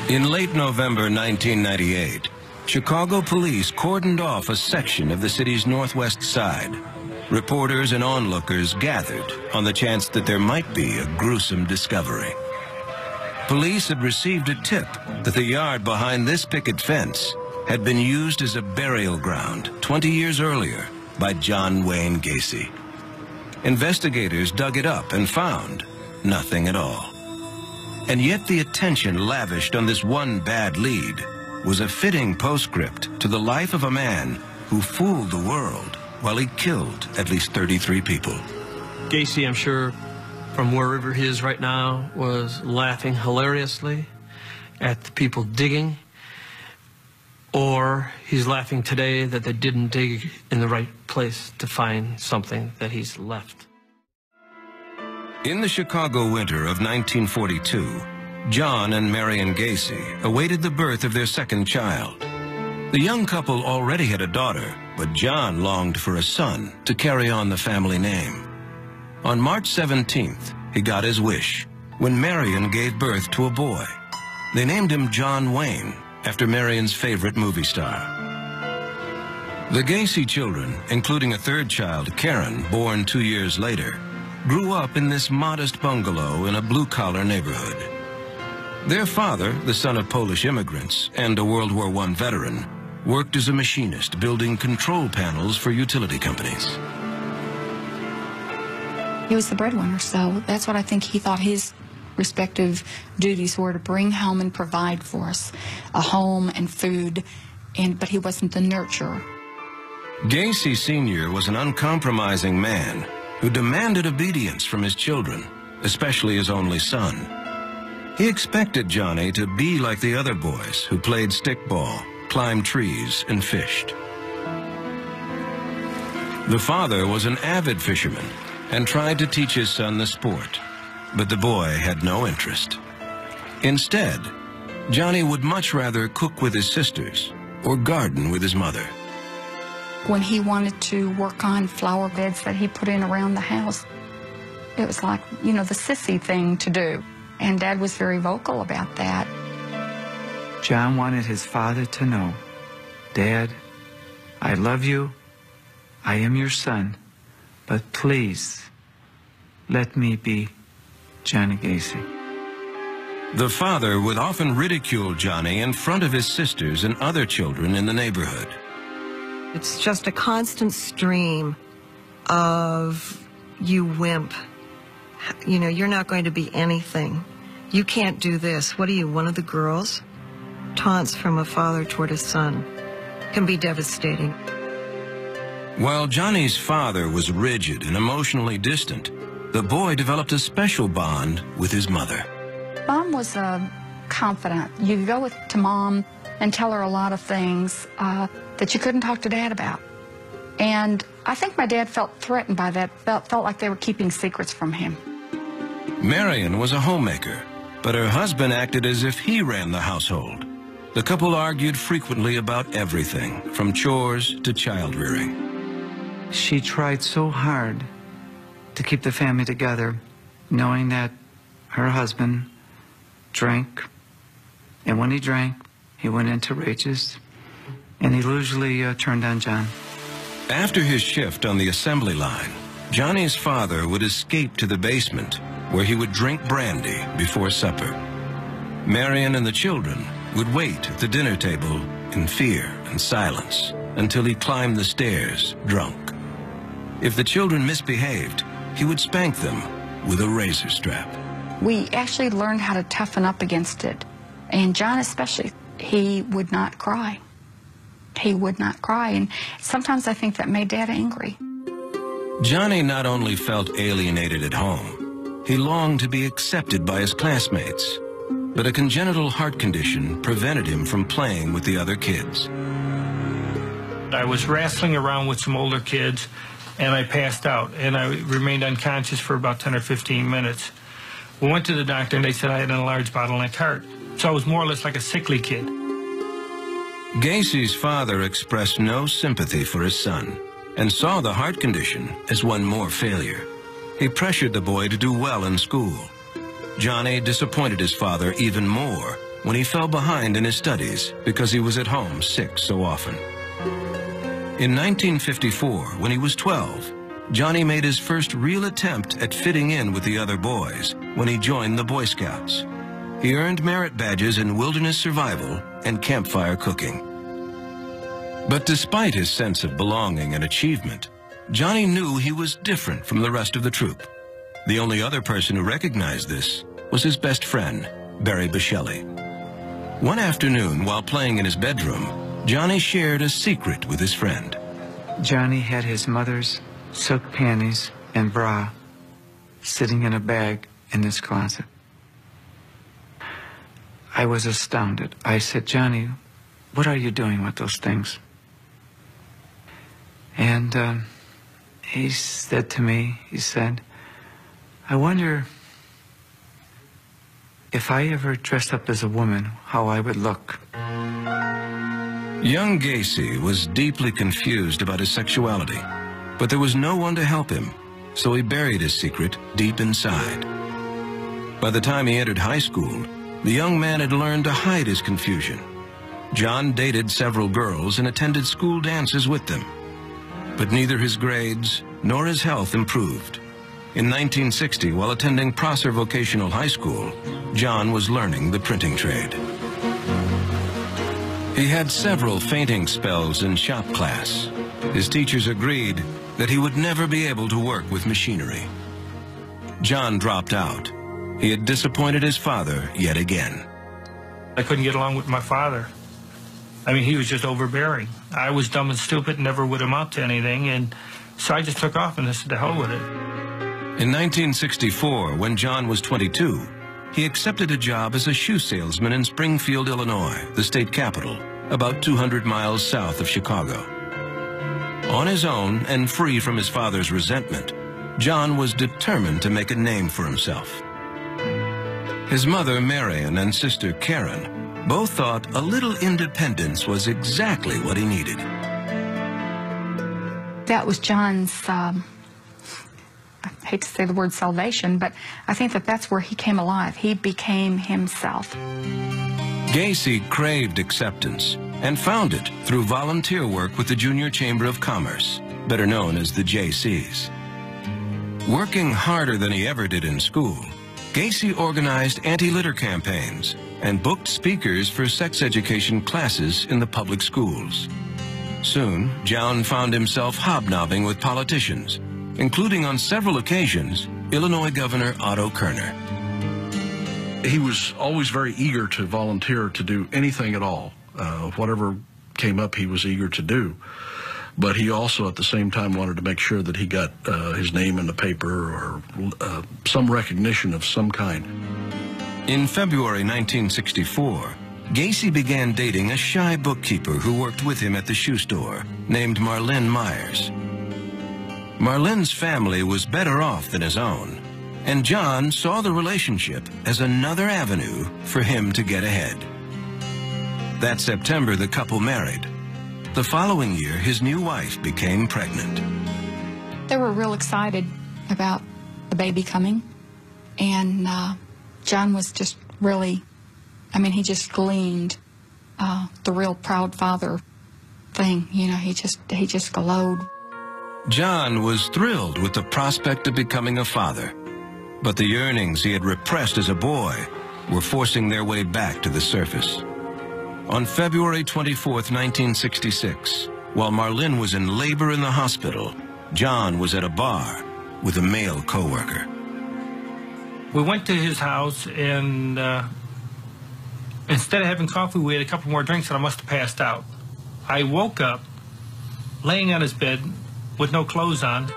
In late November 1998, Chicago police cordoned off a section of the city's northwest side. Reporters and onlookers gathered on the chance that there might be a gruesome discovery. Police had received a tip that the yard behind this picket fence had been used as a burial ground 20 years earlier by John Wayne Gacy. Investigators dug it up and found nothing at all. And yet the attention lavished on this one bad lead was a fitting postscript to the life of a man who fooled the world while he killed at least 33 people. Gacy, I'm sure, from wherever he is right now, was laughing hilariously at the people digging, or he's laughing today that they didn't dig in the right place to find something that he's left. In the Chicago winter of 1942, John and Marion Gacy awaited the birth of their second child. The young couple already had a daughter, but John longed for a son to carry on the family name. On March 17th, he got his wish when Marion gave birth to a boy. They named him John Wayne, after Marion's favorite movie star. The Gacy children, including a third child, Karen, born 2 years later, grew up in this modest bungalow in a blue-collar neighborhood. Their father, the son of Polish immigrants and a World War I veteran, worked as a machinist building control panels for utility companies. He was the breadwinner, so that's what I think he thought his respective duties were, to bring home and provide for us a home and food, but he wasn't the nurturer. Gacy Sr. was an uncompromising man who demanded obedience from his children, especially his only son. He expected Johnny to be like the other boys who played stickball, climbed trees, and fished. The father was an avid fisherman and tried to teach his son the sport, but the boy had no interest. Instead, Johnny would much rather cook with his sisters or garden with his mother. When he wanted to work on flower beds that he put in around the house, it was like, you know, the sissy thing to do. And Dad was very vocal about that. John wanted his father to know, "Dad, I love you. I am your son, but please let me be Johnny Gacy." The father would often ridicule Johnny in front of his sisters and other children in the neighborhood. It's just a constant stream of, "You wimp. You know, you're not going to be anything. You can't do this. What are you, one of the girls?" Taunts from a father toward his son can be devastating. While Johnny's father was rigid and emotionally distant, the boy developed a special bond with his mother. Mom was a confidant. You go to Mom and tell her a lot of things that you couldn't talk to Dad about. And I think my dad felt threatened by that, felt like they were keeping secrets from him. Marion was a homemaker, but her husband acted as if he ran the household. The couple argued frequently about everything, from chores to child rearing. She tried so hard to keep the family together, knowing that her husband drank, and when he drank, he went into rages, and he usually turned on John. After his shift on the assembly line, Johnny's father would escape to the basement, where he would drink brandy before supper. Marion and the children would wait at the dinner table in fear and silence until he climbed the stairs drunk. If the children misbehaved, he would spank them with a razor strap. We actually learned how to toughen up against it. And John especially, he would not cry. He would not cry. And sometimes I think that made Dad angry. Johnny not only felt alienated at home, he longed to be accepted by his classmates. But a congenital heart condition prevented him from playing with the other kids. I was wrestling around with some older kids, and I passed out, and I remained unconscious for about 10 or 15 minutes. We went to the doctor, and they said I had an enlarged bottleneck heart. So I was more or less like a sickly kid. Gacy's father expressed no sympathy for his son and saw the heart condition as one more failure. He pressured the boy to do well in school. Johnny disappointed his father even more when he fell behind in his studies because he was at home sick so often. In 1954, when he was 12, Johnny made his first real attempt at fitting in with the other boys when he joined the Boy Scouts. He earned merit badges in wilderness survival and campfire cooking. But despite his sense of belonging and achievement, Johnny knew he was different from the rest of the troop. The only other person who recognized this was his best friend, Barry Bushelli. One afternoon, while playing in his bedroom, Johnny shared a secret with his friend. Johnny had his mother's silk panties and bra sitting in a bag in his closet. I was astounded. I said, "Johnny, what are you doing with those things?" And he said to me, he said, "I wonder if I ever dressed up as a woman, how I would look." Young Gacy was deeply confused about his sexuality, but there was no one to help him, so he buried his secret deep inside. By the time he entered high school, the young man had learned to hide his confusion. John dated several girls and attended school dances with them, but neither his grades nor his health improved. In 1960, while attending Prosser Vocational High School, John was learning the printing trade. He had several fainting spells in shop class. His teachers agreed that he would never be able to work with machinery. John dropped out. He had disappointed his father yet again. I couldn't get along with my father. I mean, he was just overbearing. I was dumb and stupid, never would amount to anything, and so I just took off and said, to hell with it. In 1964, when John was 22, he accepted a job as a shoe salesman in Springfield, Illinois, the state capital, about 200 miles south of Chicago. On his own and free from his father's resentment, John was determined to make a name for himself. His mother, Marion, and sister, Karen, both thought a little independence was exactly what he needed. That was John's, I hate to say the word salvation, but I think that that's where he came alive. He became himself. Gacy craved acceptance and found it through volunteer work with the Junior Chamber of Commerce, better known as the JCs. Working harder than he ever did in school, Gacy organized anti-litter campaigns and booked speakers for sex education classes in the public schools. Soon, John found himself hobnobbing with politicians, including on several occasions, Illinois Governor Otto Kerner. He was always very eager to volunteer to do anything at all. Whatever came up, he was eager to do. But he also, at the same time, wanted to make sure that he got his name in the paper or some recognition of some kind. In February 1964, Gacy began dating a shy bookkeeper who worked with him at the shoe store, named Marlene Myers. Marlene's family was better off than his own, and John saw the relationship as another avenue for him to get ahead. That September, the couple married. The following year, his new wife became pregnant. They were real excited about the baby coming, and John was just really, I mean, he just gleaned the real proud father thing. You know, he just glowed. John was thrilled with the prospect of becoming a father, but the yearnings he had repressed as a boy were forcing their way back to the surface. On February 24th, 1966, while Marlene was in labor in the hospital, John was at a bar with a male coworker. We went to his house, and instead of having coffee, we had a couple more drinks, and I must have passed out. I woke up laying on his bed with no clothes on.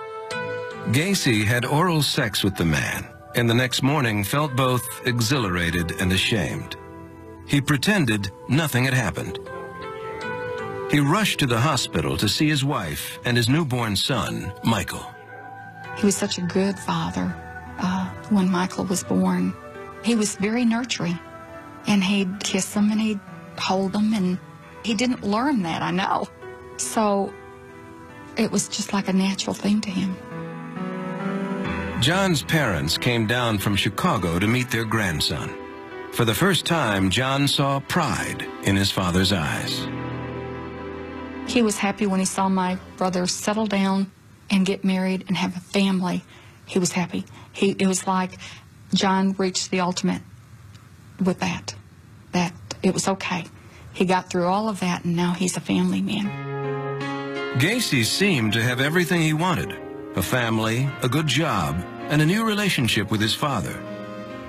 Gacy had oral sex with the man, and the next morning felt both exhilarated and ashamed. He pretended nothing had happened. He rushed to the hospital to see his wife and his newborn son, Michael. He was such a good father when Michael was born. He was very nurturing, and he'd kiss them and he'd hold them, and he didn't learn that, I know. So it was just like a natural thing to him. John's parents came down from Chicago to meet their grandson. For the first time, John saw pride in his father's eyes. He was happy when he saw my brother settle down and get married and have a family. He was happy. It was like John reached the ultimate with that it was okay. He got through all of that, and now he's a family man. Gacy seemed to have everything he wanted: a family, a good job, and a new relationship with his father.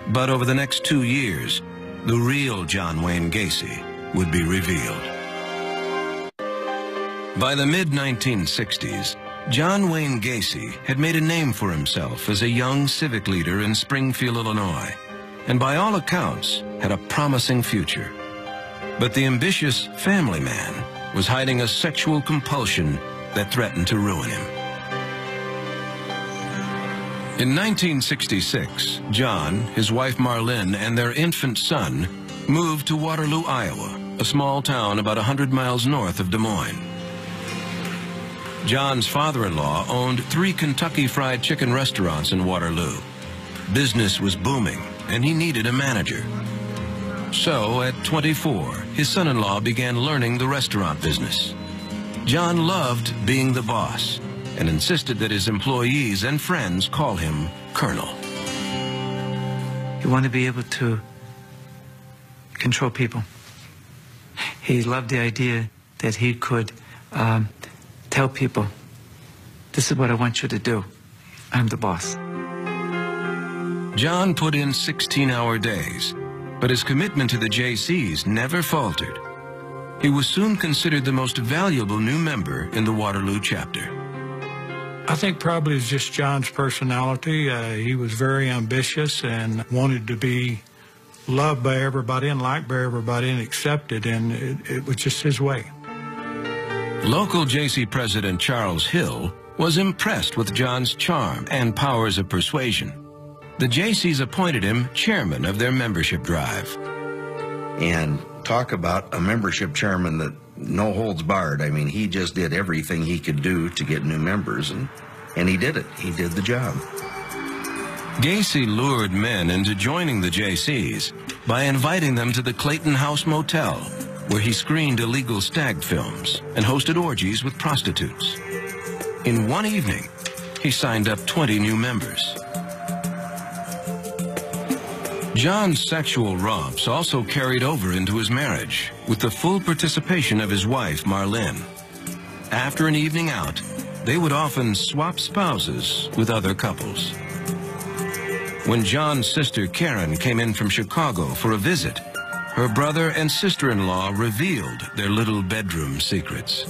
But over the next 2 years, the real John Wayne Gacy would be revealed. By the mid-1960s, John Wayne Gacy had made a name for himself as a young civic leader in Springfield, Illinois, and by all accounts had a promising future. But the ambitious family man was hiding a sexual compulsion that threatened to ruin him. In 1966, John, his wife Marlene, and their infant son moved to Waterloo, Iowa, a small town about 100 miles north of Des Moines. John's father-in-law owned 3 Kentucky Fried Chicken restaurants in Waterloo. Business was booming, and he needed a manager. So, at 24, his son-in-law began learning the restaurant business. John loved being the boss and insisted that his employees and friends call him Colonel. He wanted to be able to control people. He loved the idea that he could tell people, this is what I want you to do. I'm the boss. John put in 16-hour days, but his commitment to the JCs never faltered. He was soon considered the most valuable new member in the Waterloo chapter. I think probably it's just John's personality. He was very ambitious and wanted to be loved by everybody and liked by everybody and accepted, and it was just his way. Local JC President Charles Hill was impressed with John's charm and powers of persuasion. The JCs appointed him chairman of their membership drive. And talk about a membership chairman that no holds barred. I mean, he just did everything he could do to get new members, and he did it. He did the job. Gacy lured men into joining the JCs by inviting them to the Clayton House Motel, where he screened illegal stag films and hosted orgies with prostitutes. In one evening, he signed up 20 new members. John's sexual romps also carried over into his marriage, with the full participation of his wife, Marlene. After an evening out, they would often swap spouses with other couples. When John's sister, Karen, came in from Chicago for a visit, her brother and sister-in-law revealed their little bedroom secrets.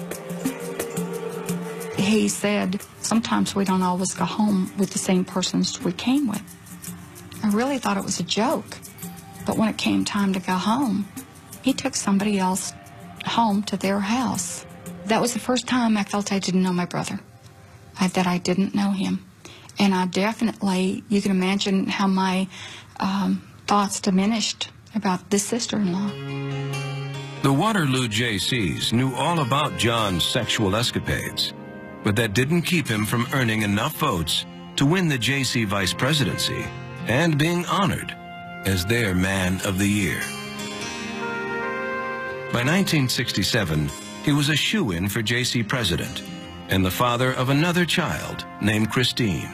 He said, sometimes we don't always go home with the same persons we came with. I really thought it was a joke, but when it came time to go home, he took somebody else home to their house. That was the first time I felt I didn't know my brother, that I didn't know him. And I definitely, you can imagine how my thoughts diminished about this sister-in-law. The Waterloo JCs knew all about John's sexual escapades, but that didn't keep him from earning enough votes to win the JC vice presidency and being honored as their Man of the Year. By 1967, he was a shoo-in for JC president and the father of another child named Christine.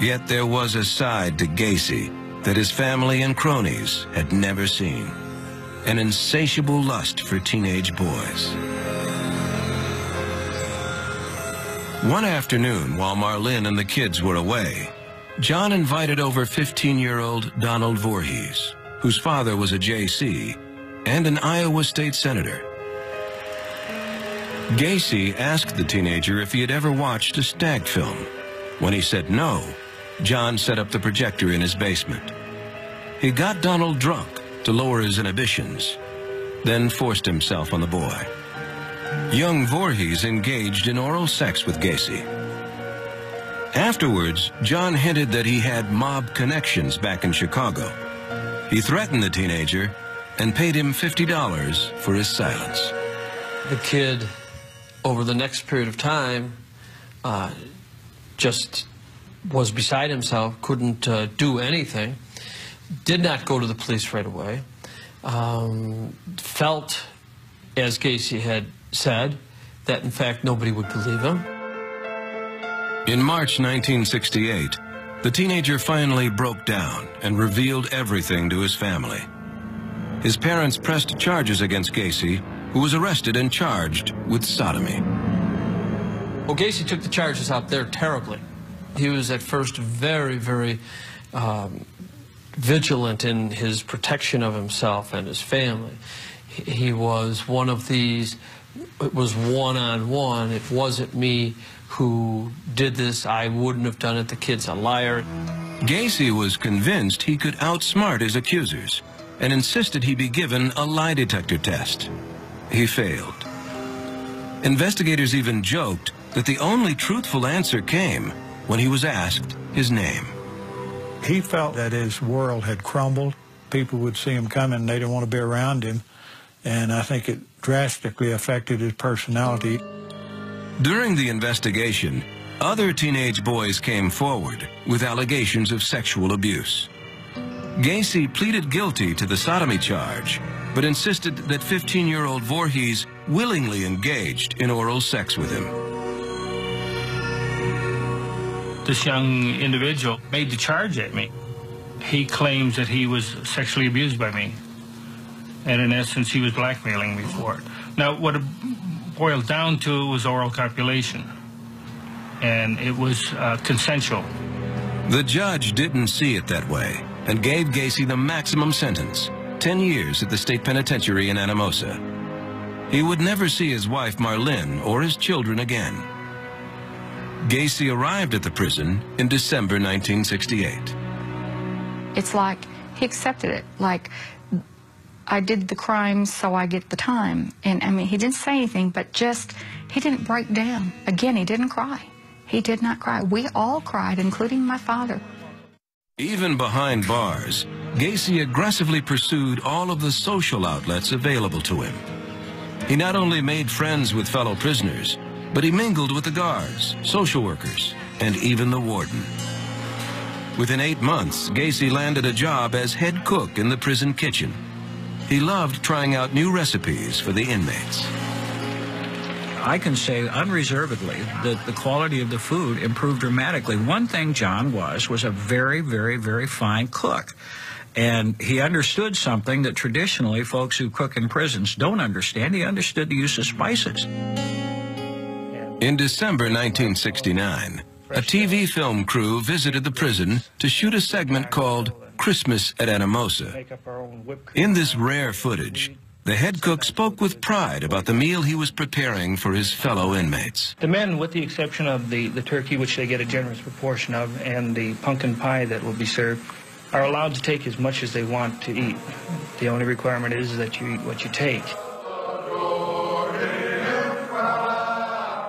Yet there was a side to Gacy that his family and cronies had never seen: an insatiable lust for teenage boys. One afternoon, while Marlene and the kids were away, John invited over 15-year-old Donald Voorhees, whose father was a JC and an Iowa state senator. Gacy asked the teenager if he had ever watched a stag film. When he said no, John set up the projector in his basement. He got Donald drunk to lower his inhibitions, then forced himself on the boy. Young Voorhees engaged in oral sex with Gacy. Afterwards, John hinted that he had mob connections back in Chicago. He threatened the teenager and paid him $50 for his silence. The kid, over the next period of time, just was beside himself, couldn't do anything. did not go to the police right away, felt, as Gacy had said, that in fact nobody would believe him. In March 1968, the teenager finally broke down and revealed everything to his family. His parents pressed charges against Gacy, who was arrested and charged with sodomy. Well, Gacy took the charges out there terribly. He was at first very, very vigilant in his protection of himself and his family. He was one of these, it was one-on-one. It wasn't me who did this. I wouldn't have done it. The kid's a liar. Gacy was convinced he could outsmart his accusers and insisted he be given a lie detector test. He failed. Investigators even joked that the only truthful answer came when he was asked his name. He felt that his world had crumbled. People would see him coming and they didn't want to be around him. And I think it drastically affected his personality. During the investigation, other teenage boys came forward with allegations of sexual abuse. Gacy pleaded guilty to the sodomy charge, but insisted that 15-year-old Voorhees willingly engaged in oral sex with him. This young individual made the charge at me. He claims that he was sexually abused by me. And in essence, he was blackmailing me for it. Now, what it boiled down to was oral copulation. And it was consensual. The judge didn't see it that way and gave Gacy the maximum sentence, 10 years at the state penitentiary in Anamosa. He would never see his wife Marlene or his children again. Gacy arrived at the prison in December 1968. It's like he accepted it, like I did the crime so I get the time. And I mean, he didn't say anything, but just, he didn't break down. Again, he didn't cry. He did not cry. We all cried, including my father. Even behind bars, Gacy aggressively pursued all of the social outlets available to him. He not only made friends with fellow prisoners, but he mingled with the guards, social workers, and even the warden. Within 8 months, Gacy landed a job as head cook in the prison kitchen. He loved trying out new recipes for the inmates. I can say unreservedly that the quality of the food improved dramatically. One thing John was a very, very, very fine cook. And he understood something that traditionally folks who cook in prisons don't understand. He understood the use of spices. In December 1969, a TV film crew visited the prison to shoot a segment called Christmas at Anamosa. In this rare footage, the head cook spoke with pride about the meal he was preparing for his fellow inmates. The men, with the exception of the turkey, which they get a generous proportion of, and the pumpkin pie that will be served, are allowed to take as much as they want to eat. The only requirement is that you eat what you take.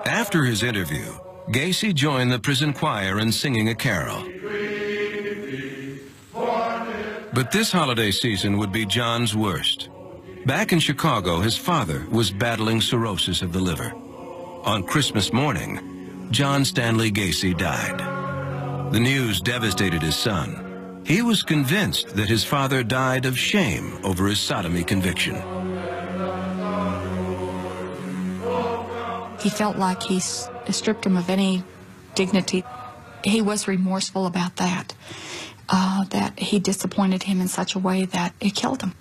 After his interview, Gacy joined the prison choir in singing a carol. But this holiday season would be John's worst. Back in Chicago, his father was battling cirrhosis of the liver. On Christmas morning, John Stanley Gacy died. The news devastated his son. He was convinced that his father died of shame over his sodomy conviction. He felt like he stripped him of any dignity. He was remorseful about that, that he disappointed him in such a way that it killed him.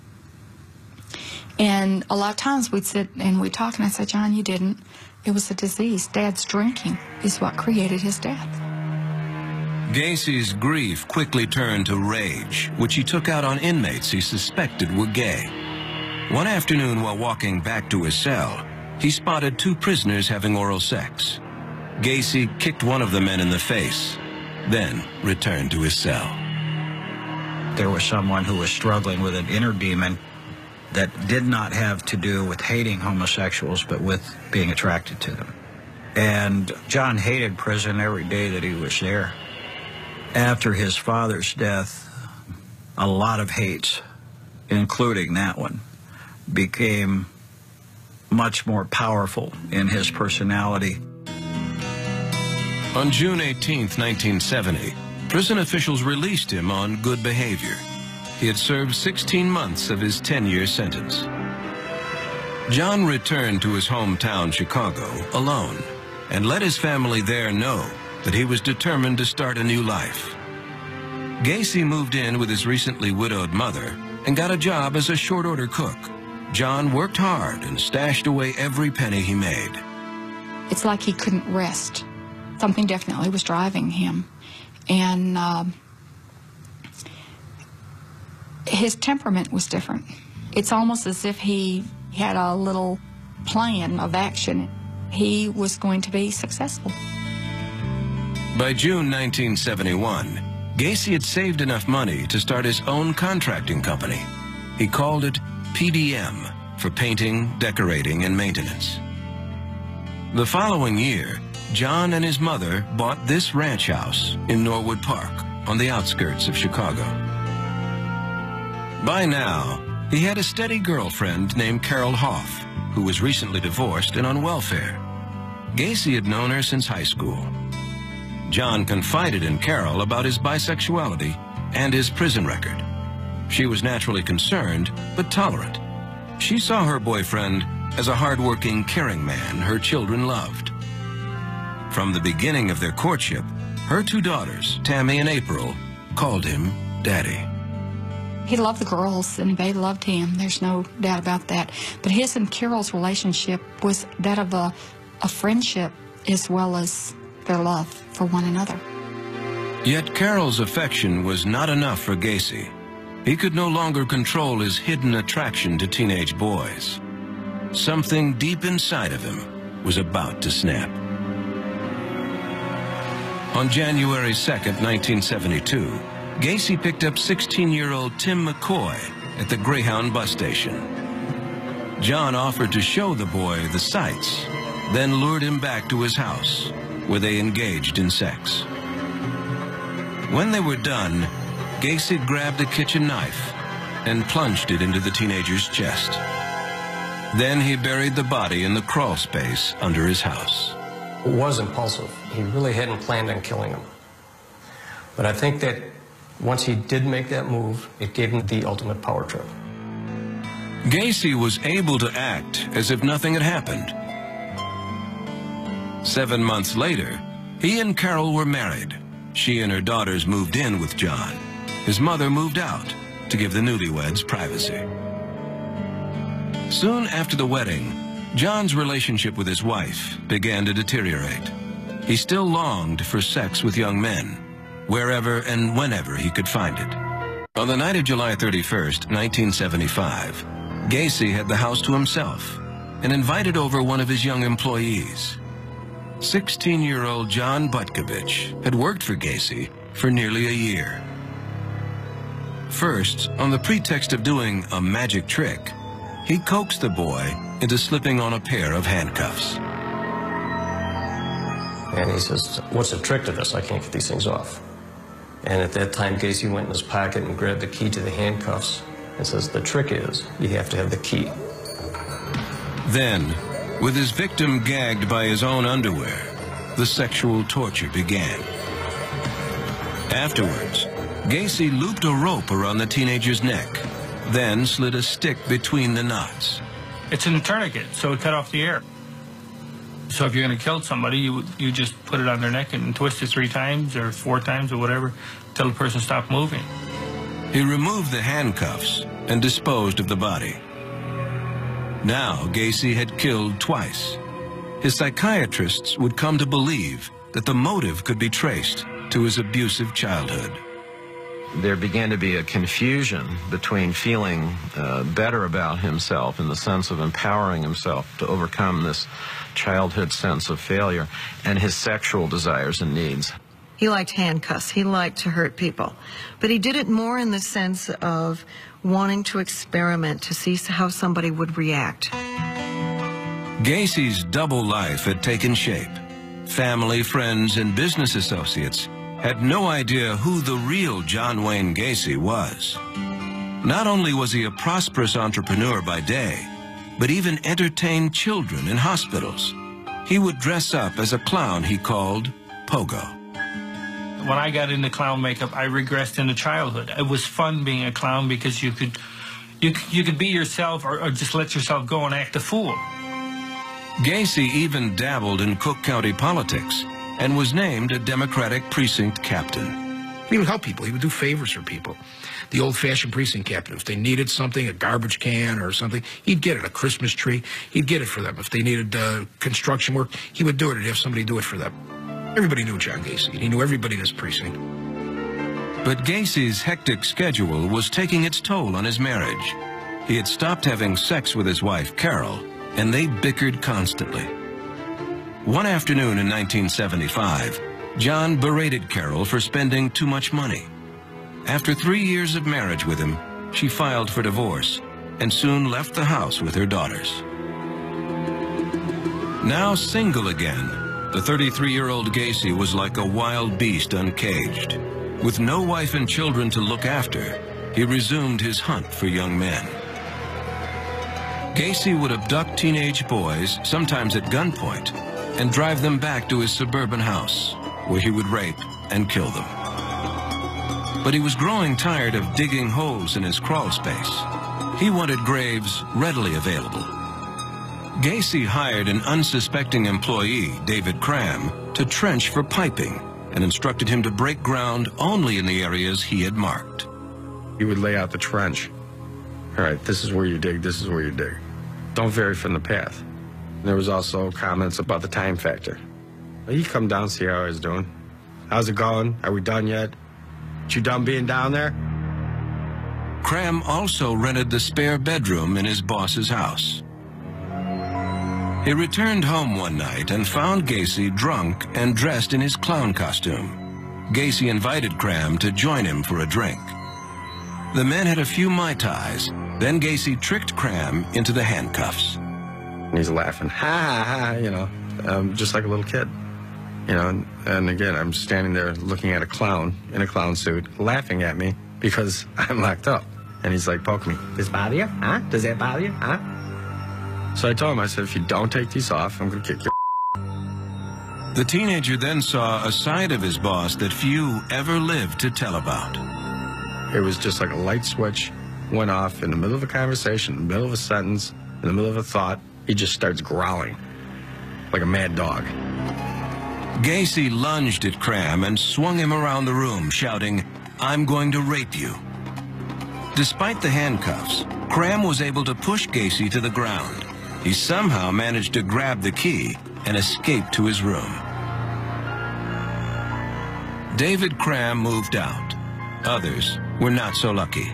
And a lot of times we'd sit and we'd talk, and I'd say, John, you didn't. It was a disease. Dad's drinking is what created his death. Gacy's grief quickly turned to rage, which he took out on inmates he suspected were gay. One afternoon while walking back to his cell, he spotted 2 prisoners having oral sex. Gacy kicked one of the men in the face, then returned to his cell. There was someone who was struggling with an inner demon that did not have to do with hating homosexuals, but with being attracted to them. And John hated prison every day that he was there. After his father's death, a lot of hates, including that one, became much more powerful in his personality. On June 18, 1970, prison officials released him on good behavior. he had served 16 months of his 10-year sentence. John returned to his hometown, Chicago, alone, and let his family there know that he was determined to start a new life. Gacy moved in with his recently widowed mother and got a job as a short-order cook. John worked hard and stashed away every penny he made. It's like he couldn't rest. Something definitely was driving him. And his temperament was different. It's almost as if he had a little plan of action. He was going to be successful. By June 1971, Gacy had saved enough money to start his own contracting company. He called it PDM, for painting, decorating, and maintenance. The following year, John and his mother bought this ranch house in Norwood Park on the outskirts of Chicago. By now, he had a steady girlfriend named Carol Hoff, who was recently divorced and on welfare. Gacy had known her since high school. John confided in Carol about his bisexuality and his prison record. She was naturally concerned, but tolerant. She saw her boyfriend as a hardworking, caring man her children loved. From the beginning of their courtship, her two daughters, Tammy and April, called him Daddy. He loved the girls, and they loved him. There's no doubt about that. But his and Carol's relationship was that of a friendship as well as their love for one another. Yet Carol's affection was not enough for Gacy. He could no longer control his hidden attraction to teenage boys. Something deep inside of him was about to snap. On January 2nd, 1972, Gacy picked up 16-year-old Tim McCoy at the Greyhound bus station. John offered to show the boy the sights, then lured him back to his house, where they engaged in sex. When they were done, Gacy grabbed a kitchen knife and plunged it into the teenager's chest. Then he buried the body in the crawl space under his house. It was impulsive. He really hadn't planned on killing him. But I think that once he did make that move, it gave him the ultimate power trip. Gacy was able to act as if nothing had happened. 7 months later, he and Carol were married. She and her daughters moved in with John. His mother moved out to give the newlyweds privacy. Soon after the wedding, John's relationship with his wife began to deteriorate. He still longed for sex with young men, wherever and whenever he could find it. On the night of July 31st, 1975, Gacy had the house to himself and invited over one of his young employees. 16-year-old John Butkovich had worked for Gacy for nearly a year. First, on the pretext of doing a magic trick, he coaxed the boy into slipping on a pair of handcuffs. And he says, "What's the trick to this? I can't get these things off." And at that time, Gacy went in his pocket and grabbed the key to the handcuffs and says, "The trick is you have to have the key." Then, with his victim gagged by his own underwear, the sexual torture began. Afterwards, Gacy looped a rope around the teenager's neck, then slid a stick between the knots. It's a tourniquet, so it cut off the air. So if you're going to kill somebody, you just put it on their neck and twist it 3 times or 4 times or whatever until the person stopped moving. He removed the handcuffs and disposed of the body. Now Gacy had killed twice. His psychiatrists would come to believe that the motive could be traced to his abusive childhood. There began to be a confusion between feeling better about himself in the sense of empowering himself to overcome this childhood sense of failure and his sexual desires and needs. He liked handcuffs. He liked to hurt people. But he did it more in the sense of wanting to experiment to see how somebody would react. Gacy's double life had taken shape. Family, friends, and business associates had no idea who the real John Wayne Gacy was. Not only was he a prosperous entrepreneur by day, but even entertained children in hospitals. He would dress up as a clown he called Pogo. When I got into clown makeup, I regressed into childhood. It was fun being a clown because you could be yourself or just let yourself go and act a fool. Gacy even dabbled in Cook County politics and was named a Democratic precinct captain. He would help people. He would do favors for people. The old-fashioned precinct captain, if they needed something, a garbage can or something, he'd get it, a Christmas tree, he'd get it for them. If they needed construction work, he would do it. He'd have somebody do it for them. Everybody knew John Gacy. He knew everybody in his precinct. But Gacy's hectic schedule was taking its toll on his marriage. He had stopped having sex with his wife, Carol, and they bickered constantly. One afternoon in 1975, John berated Carol for spending too much money. After 3 years of marriage with him, she filed for divorce and soon left the house with her daughters. Now single again, the 33-year-old Gacy was like a wild beast uncaged. With no wife and children to look after, he resumed his hunt for young men. Gacy would abduct teenage boys, sometimes at gunpoint, and drive them back to his suburban house, where he would rape and kill them. But he was growing tired of digging holes in his crawl space. He wanted graves readily available. Gacy hired an unsuspecting employee, David Cram, to trench for piping and instructed him to break ground only in the areas he had marked. He would lay out the trench. All right, this is where you dig, this is where you dig. Don't vary from the path. There was also comments about the time factor. He'd come down, see how I was doing. How's it going? Are we done yet? You done being down there? Cram also rented the spare bedroom in his boss's house. He returned home one night and found Gacy drunk and dressed in his clown costume. Gacy invited Cram to join him for a drink. The men had a few Mai Tais, then Gacy tricked Cram into the handcuffs. And he's laughing, ha, ha, ha, you know, just like a little kid. You know, and again, I'm standing there looking at a clown in a clown suit, laughing at me because I'm locked up. And he's like, poke me. Does it bother you? Huh? Does that bother you? Huh? So I told him, I said, if you don't take these off, I'm going to kick your The teenager then saw a side of his boss that few ever lived to tell about. It was just like a light switch went off in the middle of a conversation, in the middle of a sentence, in the middle of a thought. He just starts growling like a mad dog. Gacy lunged at Cram and swung him around the room, shouting, "I'm going to rape you." Despite the handcuffs, Cram was able to push Gacy to the ground. He somehow managed to grab the key and escape to his room. David Cram moved out. Others were not so lucky.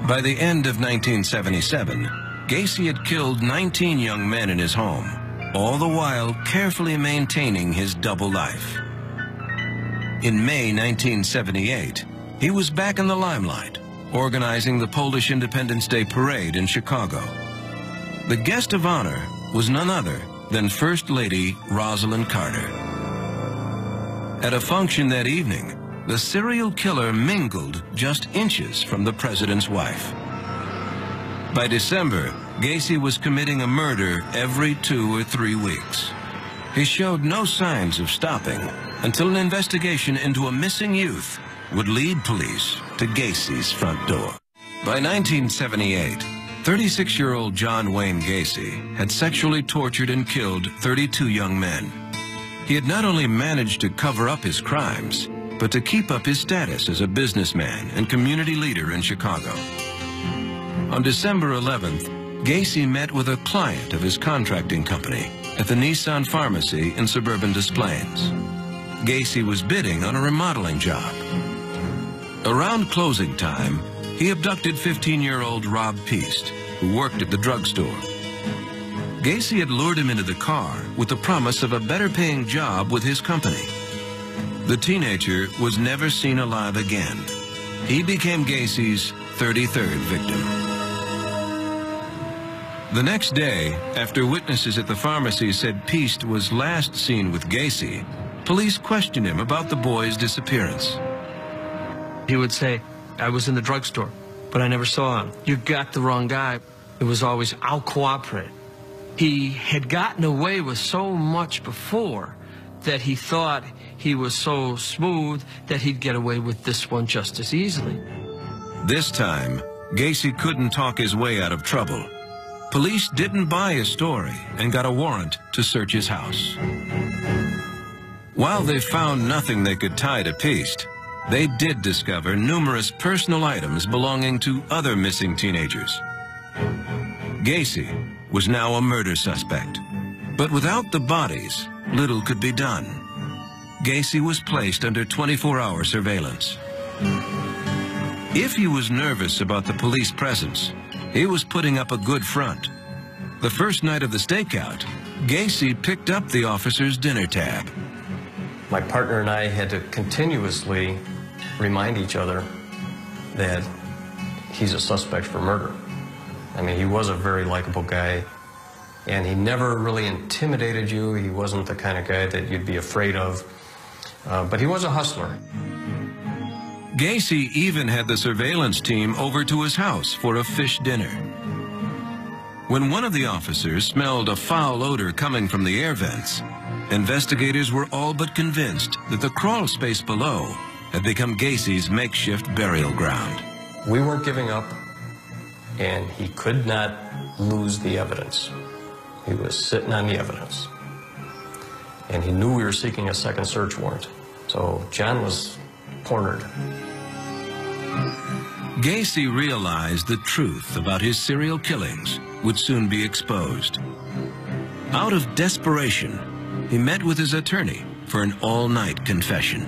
By the end of 1977, Gacy had killed 19 young men in his home, all the while carefully maintaining his double life. In May 1978, he was back in the limelight, organizing the Polish Independence Day Parade in Chicago. The guest of honor was none other than First Lady Rosalind Carter. At a function that evening, the serial killer mingled just inches from the president's wife. By December, Gacy was committing a murder every 2 or 3 weeks. He showed no signs of stopping until an investigation into a missing youth would lead police to Gacy's front door. By 1978, 36-year-old John Wayne Gacy had sexually tortured and killed 32 young men. He had not only managed to cover up his crimes, but to keep up his status as a businessman and community leader in Chicago. On December 11th, Gacy met with a client of his contracting company at the Nissan Pharmacy in suburban Des Plaines. Gacy was bidding on a remodeling job. Around closing time, he abducted 15-year-old Rob Peast, who worked at the drugstore. Gacy had lured him into the car with the promise of a better-paying job with his company. The teenager was never seen alive again. He became Gacy's 33rd victim. The next day, after witnesses at the pharmacy said Peast was last seen with Gacy, police questioned him about the boy's disappearance. He would say, "I was in the drugstore, but I never saw him. You got the wrong guy." It was always, "I'll cooperate." He had gotten away with so much before that he thought he was so smooth that he'd get away with this one just as easily. This time, Gacy couldn't talk his way out of trouble. Police didn't buy his story and got a warrant to search his house. While they found nothing they could tie to Piest, they did discover numerous personal items belonging to other missing teenagers. Gacy was now a murder suspect, but without the bodies, little could be done. Gacy was placed under 24-hour surveillance. If he was nervous about the police presence, he was putting up a good front. The first night of the stakeout, Gacy picked up the officer's dinner tab. My partner and I had to continuously remind each other that he's a suspect for murder. I mean, he was a very likable guy, and he never really intimidated you. He wasn't the kind of guy that you'd be afraid of, but he was a hustler. Gacy even had the surveillance team over to his house for a fish dinner. When one of the officers smelled a foul odor coming from the air vents, investigators were all but convinced that the crawl space below had become Gacy's makeshift burial ground. We weren't giving up, and he could not lose the evidence. He was sitting on the evidence. And he knew we were seeking a second search warrant. So John was cornered. Gacy realized the truth about his serial killings would soon be exposed. Out of desperation, he met with his attorney for an all-night confession.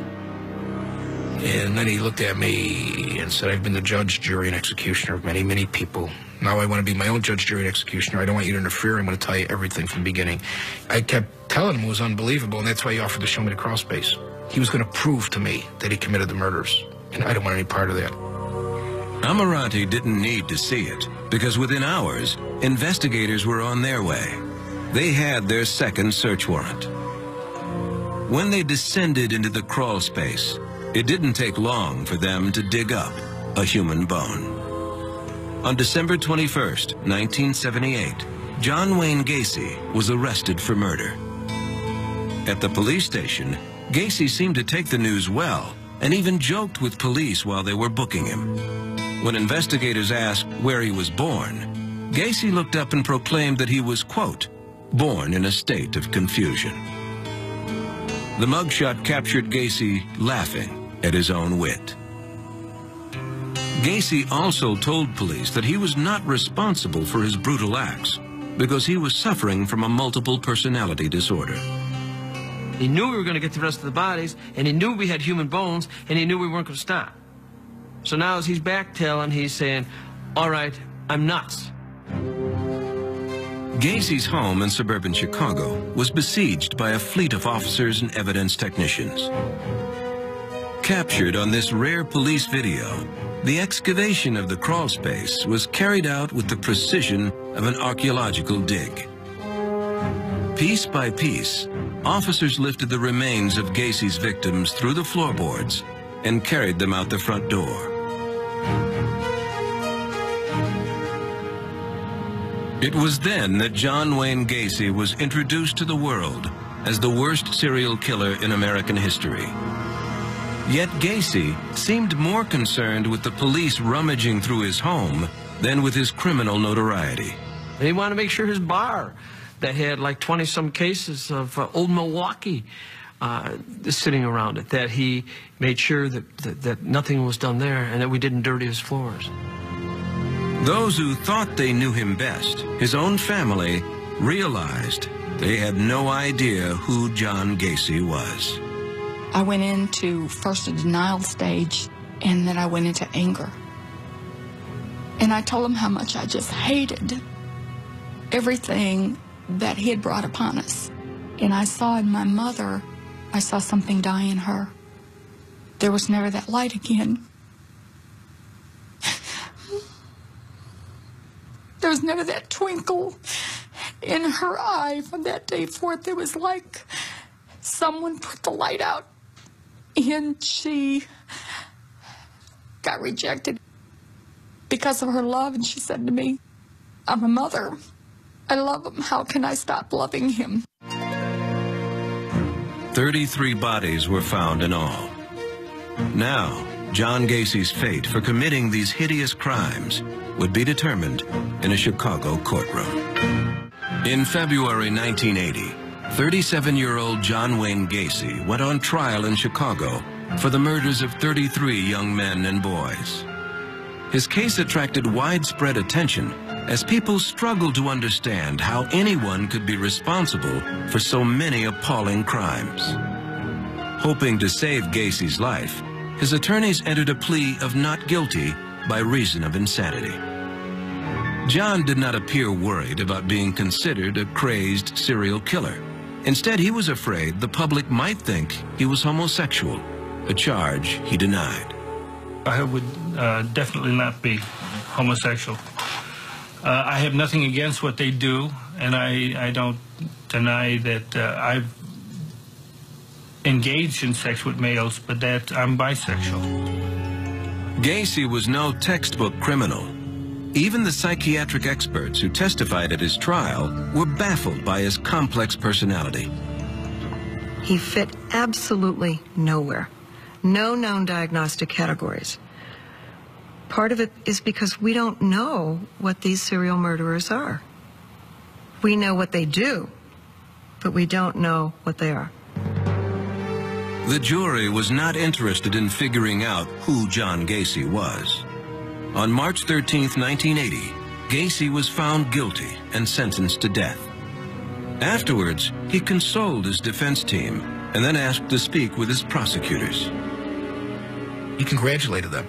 And then he looked at me and said, I've been the judge, jury, and executioner of many, many people. Now I want to be my own judge, jury, and executioner. I don't want you to interfere. I'm going to tell you everything from the beginning. I kept telling him it was unbelievable, and that's why he offered to show me the crawl space. He was going to prove to me that he committed the murders, and I don't want any part of that. Amirante didn't need to see it, because within hours, investigators were on their way. They had their second search warrant. When they descended into the crawl space, it didn't take long for them to dig up a human bone. On December 21st, 1978, John Wayne Gacy was arrested for murder. At the police station, Gacy seemed to take the news well and even joked with police while they were booking him. When investigators asked where he was born, Gacy looked up and proclaimed that he was, quote, born in a state of confusion. The mugshot captured Gacy laughing at his own wit. Gacy also told police that he was not responsible for his brutal acts because he was suffering from a multiple personality disorder. He knew we were going to get the rest of the bodies, and he knew we had human bones, and he knew we weren't going to stop. So now as he's backtelling, he's saying, all right, I'm nuts. Gacy's home in suburban Chicago was besieged by a fleet of officers and evidence technicians. Captured on this rare police video, the excavation of the crawl space was carried out with the precision of an archaeological dig. Piece by piece, officers lifted the remains of Gacy's victims through the floorboards and carried them out the front door. It was then that John Wayne Gacy was introduced to the world as the worst serial killer in American history. Yet Gacy seemed more concerned with the police rummaging through his home than with his criminal notoriety. He wanted to make sure his bar that had like 20-some cases of old Milwaukee sitting around it, that he made sure that nothing was done there and that we didn't dirty his floors. Those who thought they knew him best, his own family, realized they had no idea who John Gacy was. I went into first a denial stage, and then I went into anger. And I told him how much I just hated everything that he had brought upon us. And I saw in my mother, I saw something die in her. There was never that light again. There was never that twinkle in her eye from that day forth. It was like someone put the light out, and she got rejected because of her love. And she said to me, I'm a mother. I love him. How can I stop loving him? 33 bodies were found in all. Now, John Gacy's fate for committing these hideous crimes would be determined in a Chicago courtroom. In February 1980, 37-year-old John Wayne Gacy went on trial in Chicago for the murders of 33 young men and boys. His case attracted widespread attention as people struggled to understand how anyone could be responsible for so many appalling crimes. Hoping to save Gacy's life, his attorneys entered a plea of not guilty by reason of insanity. John did not appear worried about being considered a crazed serial killer. Instead, he was afraid the public might think he was homosexual, a charge he denied. I would definitely not be homosexual. I have nothing against what they do, and I don't deny that I've engaged in sex with males, but that I'm bisexual. Gacy was no textbook criminal. Even the psychiatric experts who testified at his trial were baffled by his complex personality. He fit absolutely nowhere. No known diagnostic categories. Part of it is because we don't know what these serial murderers are. We know what they do, but we don't know what they are. The jury was not interested in figuring out who John Gacy was. On March 13, 1980, Gacy was found guilty and sentenced to death. Afterwards, he consoled his defense team and then asked to speak with his prosecutors. He congratulated them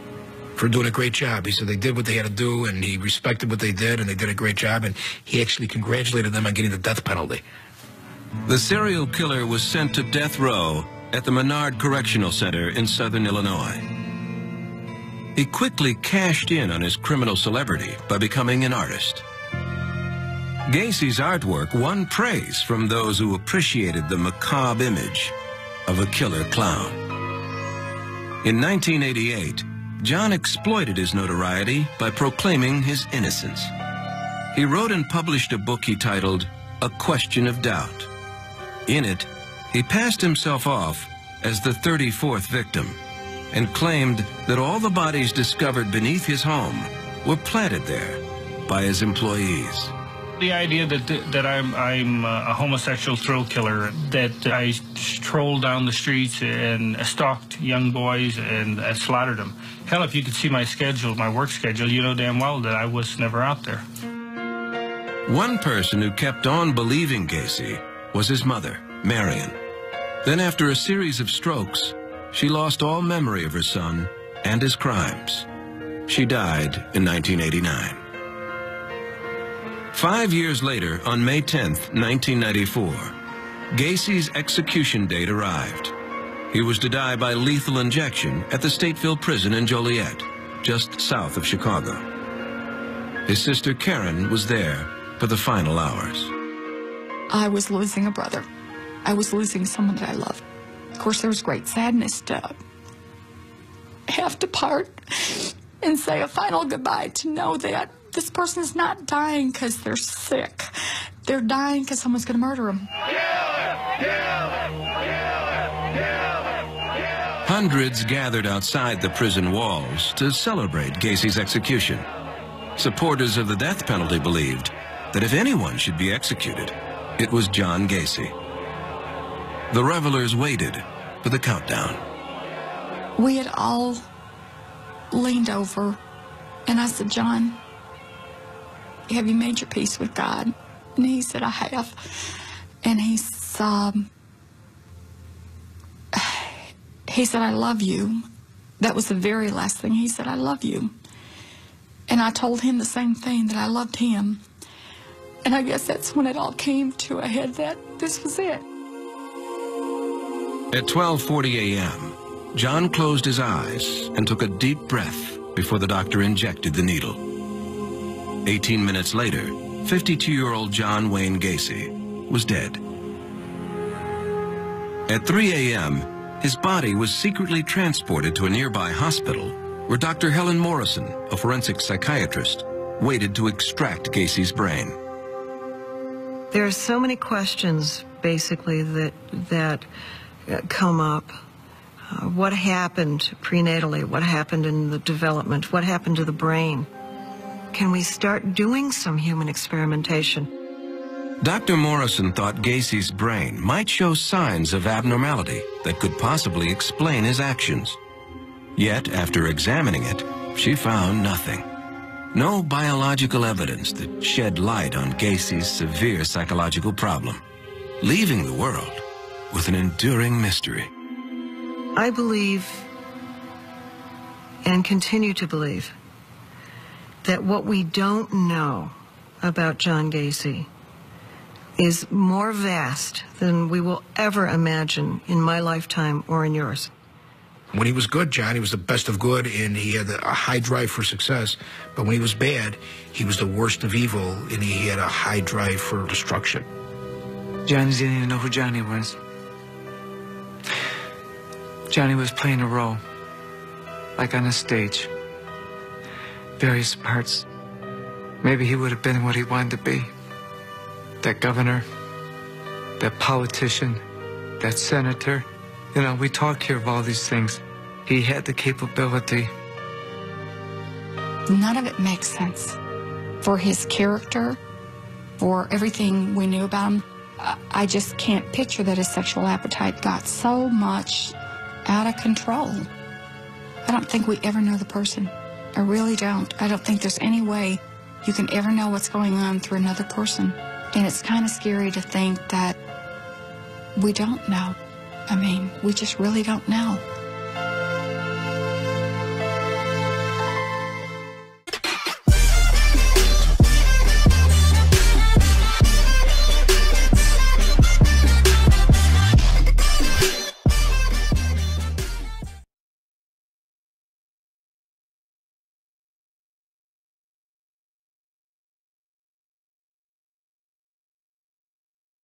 for doing a great job. He said they did what they had to do, and he respected what they did, and they did a great job, and he actually congratulated them on getting the death penalty. The serial killer was sent to death row at the Menard Correctional Center in southern Illinois. He quickly cashed in on his criminal celebrity by becoming an artist. Gacy's artwork won praise from those who appreciated the macabre image of a killer clown. In 1988, John exploited his notoriety by proclaiming his innocence. He wrote and published a book he titled A Question of Doubt. In it, he passed himself off as the 34th victim and claimed that all the bodies discovered beneath his home were planted there by his employees. The idea that I'm a homosexual thrill killer, that I strolled down the streets and stalked young boys and slaughtered them. Hell, if you could see my schedule, my work schedule, you know damn well that I was never out there. One person who kept on believing Gacy was his mother, Marion. Then after a series of strokes, she lost all memory of her son and his crimes. She died in 1989. 5 years later, on May 10th, 1994, Gacy's execution date arrived. He was to die by lethal injection at the Stateville Prison in Joliet, just south of Chicago. His sister Karen was there for the final hours. I was losing a brother. I was losing someone that I loved. Of course, there was great sadness to have to part and say a final goodbye, to know that this person is not dying because they're sick. They're dying because someone's going to murder them. Hundreds gathered outside the prison walls to celebrate Gacy's execution. Supporters of the death penalty believed that if anyone should be executed, it was John Gacy. The revelers waited for the countdown. We had all leaned over, and I said, John, have you made your peace with God? And he said, I have. And he said, I love you. That was the very last thing he said, I love you. And I told him the same thing, that I loved him. And I guess that's when it all came to a head, that this was it. At 12:40 a.m., John closed his eyes and took a deep breath before the doctor injected the needle. 18 minutes later, 52-year-old John Wayne Gacy was dead. At 3 a.m., his body was secretly transported to a nearby hospital where Dr. Helen Morrison, a forensic psychiatrist, waited to extract Gacy's brain. There are so many questions, basically, that come up. What happened prenatally? What happened in the development? What happened to the brain? Can we start doing some human experimentation? Dr. Morrison thought Gacy's brain might show signs of abnormality that could possibly explain his actions. Yet, after examining it, she found nothing. No biological evidence that shed light on Gacy's severe psychological problem, leaving the world with an enduring mystery. I believe, and continue to believe, that what we don't know about John Gacy is more vast than we will ever imagine in my lifetime or in yours. When he was good, John, he was the best of good, and he had a high drive for success. But when he was bad, he was the worst of evil, and he had a high drive for destruction. Johnny didn't even know who Johnny was. Johnny was playing a role, like on a stage. Various parts. Maybe he would have been what he wanted to be. That governor, that politician, that senator. You know, we talk here of all these things. He had the capability. None of it makes sense. For his character, for everything we knew about him, I just can't picture that his sexual appetite got so much out of control. I don't think we ever know the person. I really don't. I don't think there's any way you can ever know what's going on through another person. And it's kind of scary to think that we don't know. I mean, we just really don't know.